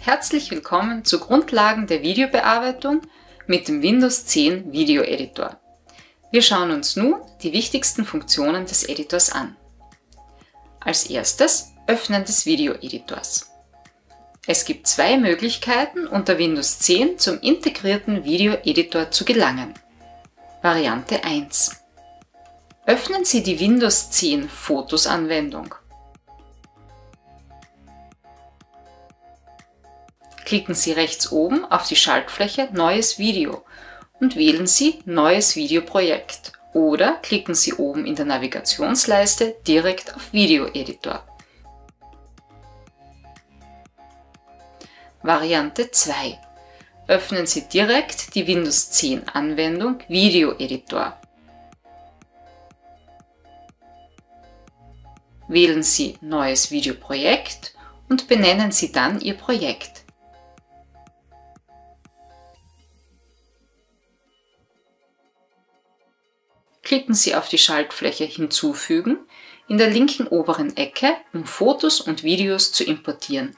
Herzlich willkommen zu Grundlagen der Videobearbeitung mit dem Windows 10 Video Editor. Wir schauen uns nun die wichtigsten Funktionen des Editors an. Als erstes Öffnen des Video Editors. Es gibt zwei Möglichkeiten, unter Windows 10 zum integrierten Video Editor zu gelangen. Variante 1. Öffnen Sie die Windows 10 Fotos-Anwendung. Klicken Sie rechts oben auf die Schaltfläche Neues Video und wählen Sie Neues Videoprojekt oder klicken Sie oben in der Navigationsleiste direkt auf Video Editor. Variante 2. Öffnen Sie direkt die Windows 10 Anwendung Video Editor. Wählen Sie Neues Videoprojekt und benennen Sie dann Ihr Projekt. Klicken Sie auf die Schaltfläche Hinzufügen in der linken oberen Ecke, um Fotos und Videos zu importieren.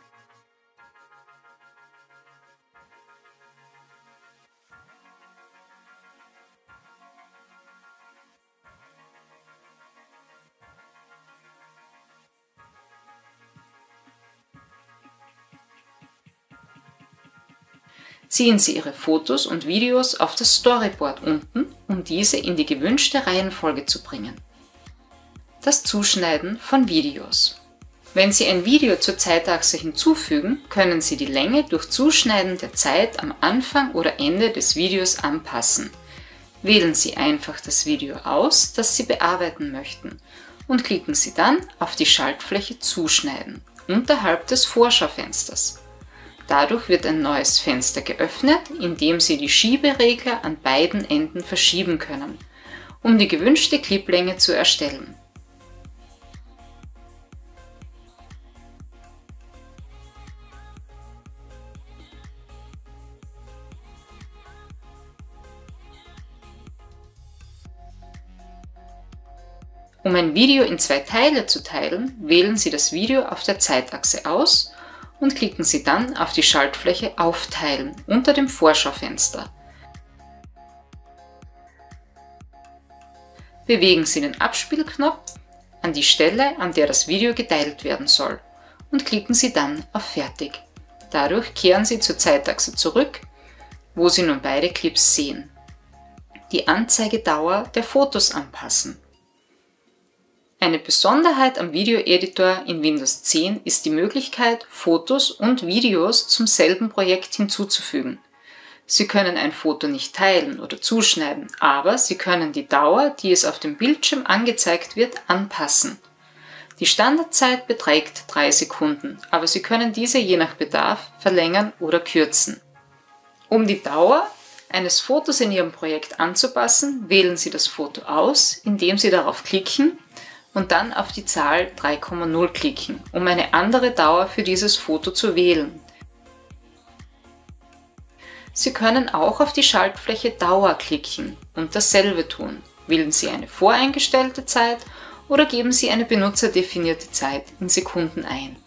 Ziehen Sie Ihre Fotos und Videos auf das Storyboard unten, um diese in die gewünschte Reihenfolge zu bringen. Das Zuschneiden von Videos. Wenn Sie ein Video zur Zeitachse hinzufügen, können Sie die Länge durch Zuschneiden der Zeit am Anfang oder Ende des Videos anpassen. Wählen Sie einfach das Video aus, das Sie bearbeiten möchten, und klicken Sie dann auf die Schaltfläche Zuschneiden unterhalb des Vorschaufensters. Dadurch wird ein neues Fenster geöffnet, in dem Sie die Schieberegler an beiden Enden verschieben können, um die gewünschte Cliplänge zu erstellen. Um ein Video in zwei Teile zu teilen, wählen Sie das Video auf der Zeitachse aus und klicken Sie dann auf die Schaltfläche Aufteilen unter dem Vorschaufenster. Bewegen Sie den Abspielknopf an die Stelle, an der das Video geteilt werden soll, und klicken Sie dann auf Fertig. Dadurch kehren Sie zur Zeitachse zurück, wo Sie nun beide Clips sehen. Die Anzeigedauer der Fotos anpassen. Eine Besonderheit am Video-Editor in Windows 10 ist die Möglichkeit, Fotos und Videos zum selben Projekt hinzuzufügen. Sie können ein Foto nicht teilen oder zuschneiden, aber Sie können die Dauer, die es auf dem Bildschirm angezeigt wird, anpassen. Die Standardzeit beträgt 3 Sekunden, aber Sie können diese je nach Bedarf verlängern oder kürzen. Um die Dauer eines Fotos in Ihrem Projekt anzupassen, wählen Sie das Foto aus, indem Sie darauf klicken und dann auf die Zahl 3,0 klicken, um eine andere Dauer für dieses Foto zu wählen. Sie können auch auf die Schaltfläche Dauer klicken und dasselbe tun. Wählen Sie eine voreingestellte Zeit oder geben Sie eine benutzerdefinierte Zeit in Sekunden ein.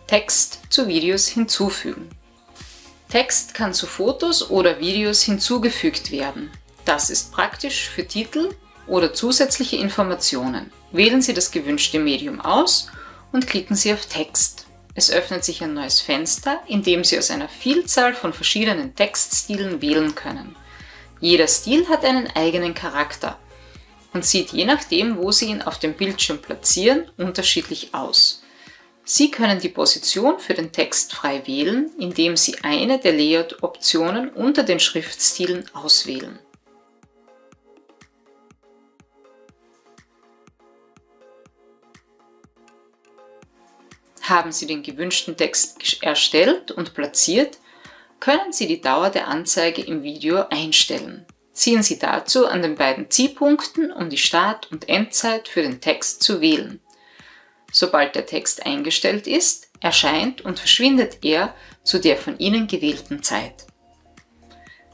Text zu Videos hinzufügen. Text kann zu Fotos oder Videos hinzugefügt werden. Das ist praktisch für Titel oder zusätzliche Informationen. Wählen Sie das gewünschte Medium aus und klicken Sie auf Text. Es öffnet sich ein neues Fenster, in dem Sie aus einer Vielzahl von verschiedenen Textstilen wählen können. Jeder Stil hat einen eigenen Charakter und sieht je nachdem, wo Sie ihn auf dem Bildschirm platzieren, unterschiedlich aus. Sie können die Position für den Text frei wählen, indem Sie eine der Layout-Optionen unter den Schriftstilen auswählen. Haben Sie den gewünschten Text erstellt und platziert, können Sie die Dauer der Anzeige im Video einstellen. Ziehen Sie dazu an den beiden Ziehpunkten, um die Start- und Endzeit für den Text zu wählen. Sobald der Text eingestellt ist, erscheint und verschwindet er zu der von Ihnen gewählten Zeit.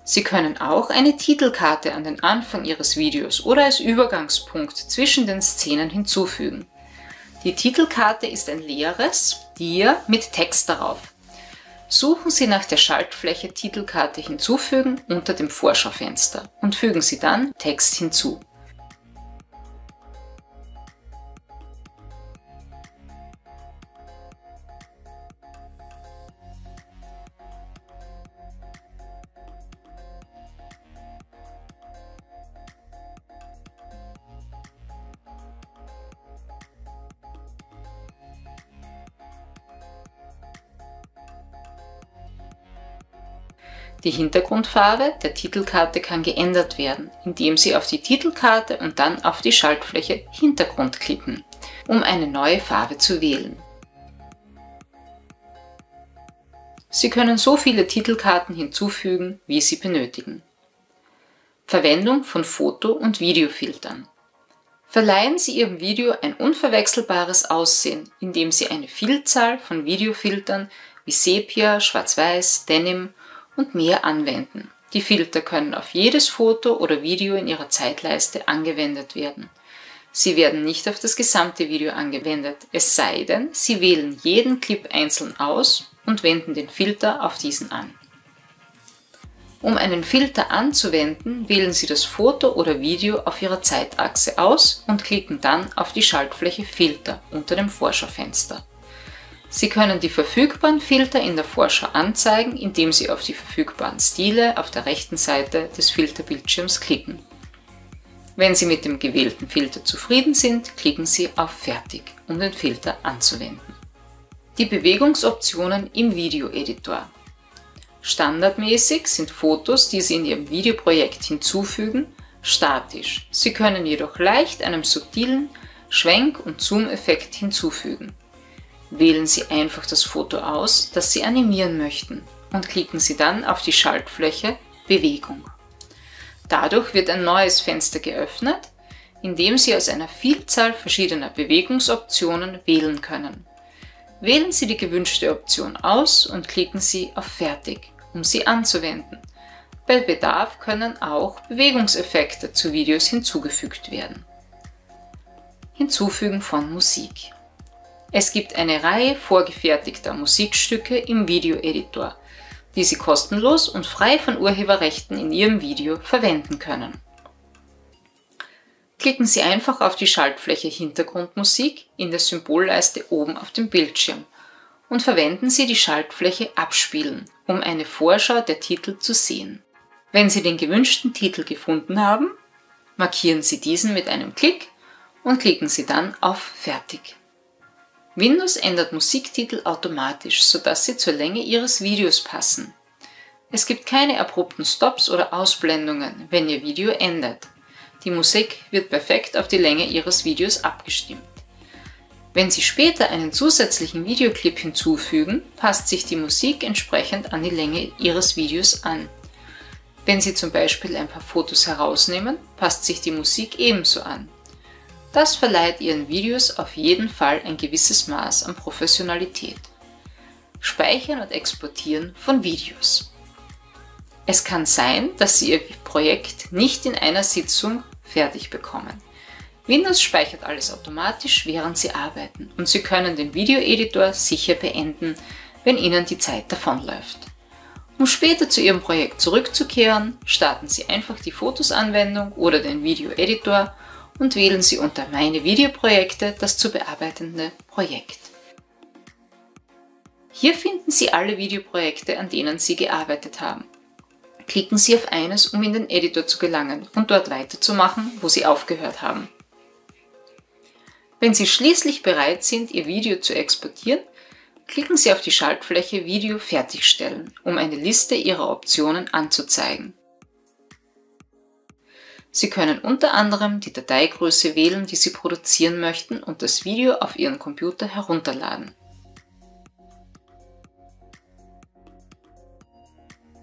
Sie können auch eine Titelkarte an den Anfang Ihres Videos oder als Übergangspunkt zwischen den Szenen hinzufügen. Die Titelkarte ist ein leeres Dia mit Text darauf. Suchen Sie nach der Schaltfläche Titelkarte hinzufügen unter dem Vorschaufenster und fügen Sie dann Text hinzu. Die Hintergrundfarbe der Titelkarte kann geändert werden, indem Sie auf die Titelkarte und dann auf die Schaltfläche Hintergrund klicken, um eine neue Farbe zu wählen. Sie können so viele Titelkarten hinzufügen, wie Sie benötigen. Verwendung von Foto- und Videofiltern. Verleihen Sie Ihrem Video ein unverwechselbares Aussehen, indem Sie eine Vielzahl von Videofiltern wie Sepia, Schwarz-Weiß, Denim und mehr anwenden. Die Filter können auf jedes Foto oder Video in Ihrer Zeitleiste angewendet werden. Sie werden nicht auf das gesamte Video angewendet, es sei denn, Sie wählen jeden Clip einzeln aus und wenden den Filter auf diesen an. Um einen Filter anzuwenden, wählen Sie das Foto oder Video auf Ihrer Zeitachse aus und klicken dann auf die Schaltfläche Filter unter dem Vorschaufenster. Sie können die verfügbaren Filter in der Vorschau anzeigen, indem Sie auf die verfügbaren Stile auf der rechten Seite des Filterbildschirms klicken. Wenn Sie mit dem gewählten Filter zufrieden sind, klicken Sie auf Fertig, um den Filter anzuwenden. Die Bewegungsoptionen im Videoeditor. Standardmäßig sind Fotos, die Sie in Ihrem Videoprojekt hinzufügen, statisch. Sie können jedoch leicht einen subtilen Schwenk- und Zoom-Effekt hinzufügen. Wählen Sie einfach das Foto aus, das Sie animieren möchten, und klicken Sie dann auf die Schaltfläche Bewegung. Dadurch wird ein neues Fenster geöffnet, in dem Sie aus einer Vielzahl verschiedener Bewegungsoptionen wählen können. Wählen Sie die gewünschte Option aus und klicken Sie auf Fertig, um sie anzuwenden. Bei Bedarf können auch Bewegungseffekte zu Videos hinzugefügt werden. Hinzufügen von Musik. Es gibt eine Reihe vorgefertigter Musikstücke im Videoeditor, die Sie kostenlos und frei von Urheberrechten in Ihrem Video verwenden können. Klicken Sie einfach auf die Schaltfläche Hintergrundmusik in der Symbolleiste oben auf dem Bildschirm und verwenden Sie die Schaltfläche Abspielen, um eine Vorschau der Titel zu sehen. Wenn Sie den gewünschten Titel gefunden haben, markieren Sie diesen mit einem Klick und klicken Sie dann auf Fertig. Windows ändert Musiktitel automatisch, sodass sie zur Länge Ihres Videos passen. Es gibt keine abrupten Stops oder Ausblendungen, wenn Ihr Video endet. Die Musik wird perfekt auf die Länge Ihres Videos abgestimmt. Wenn Sie später einen zusätzlichen Videoclip hinzufügen, passt sich die Musik entsprechend an die Länge Ihres Videos an. Wenn Sie zum Beispiel ein paar Fotos herausnehmen, passt sich die Musik ebenso an. Das verleiht Ihren Videos auf jeden Fall ein gewisses Maß an Professionalität. Speichern und Exportieren von Videos. Es kann sein, dass Sie Ihr Projekt nicht in einer Sitzung fertig bekommen. Windows speichert alles automatisch, während Sie arbeiten, und Sie können den Videoeditor sicher beenden, wenn Ihnen die Zeit davonläuft. Um später zu Ihrem Projekt zurückzukehren, starten Sie einfach die Fotos-Anwendung oder den Videoeditor und wählen Sie unter Meine Videoprojekte das zu bearbeitende Projekt. Hier finden Sie alle Videoprojekte, an denen Sie gearbeitet haben. Klicken Sie auf eines, um in den Editor zu gelangen und dort weiterzumachen, wo Sie aufgehört haben. Wenn Sie schließlich bereit sind, Ihr Video zu exportieren, klicken Sie auf die Schaltfläche Video fertigstellen, um eine Liste Ihrer Optionen anzuzeigen. Sie können unter anderem die Dateigröße wählen, die Sie produzieren möchten, und das Video auf Ihren Computer herunterladen.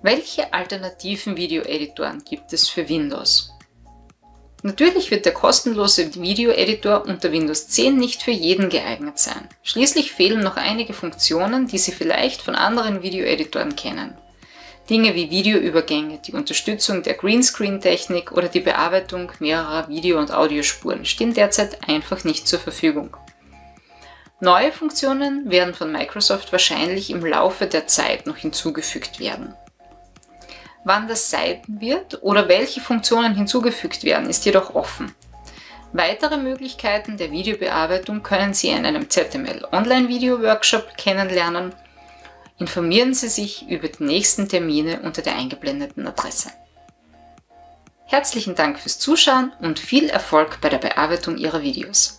Welche alternativen Videoeditoren gibt es für Windows? Natürlich wird der kostenlose Videoeditor unter Windows 10 nicht für jeden geeignet sein. Schließlich fehlen noch einige Funktionen, die Sie vielleicht von anderen Videoeditoren kennen. Dinge wie Videoübergänge, die Unterstützung der Greenscreen-Technik oder die Bearbeitung mehrerer Video- und Audiospuren stehen derzeit einfach nicht zur Verfügung. Neue Funktionen werden von Microsoft wahrscheinlich im Laufe der Zeit noch hinzugefügt werden. Wann das sein wird oder welche Funktionen hinzugefügt werden, ist jedoch offen. Weitere Möglichkeiten der Videobearbeitung können Sie in einem ZML Online-Video-Workshop kennenlernen. Informieren Sie sich über die nächsten Termine unter der eingeblendeten Adresse. Herzlichen Dank fürs Zuschauen und viel Erfolg bei der Bearbeitung Ihrer Videos.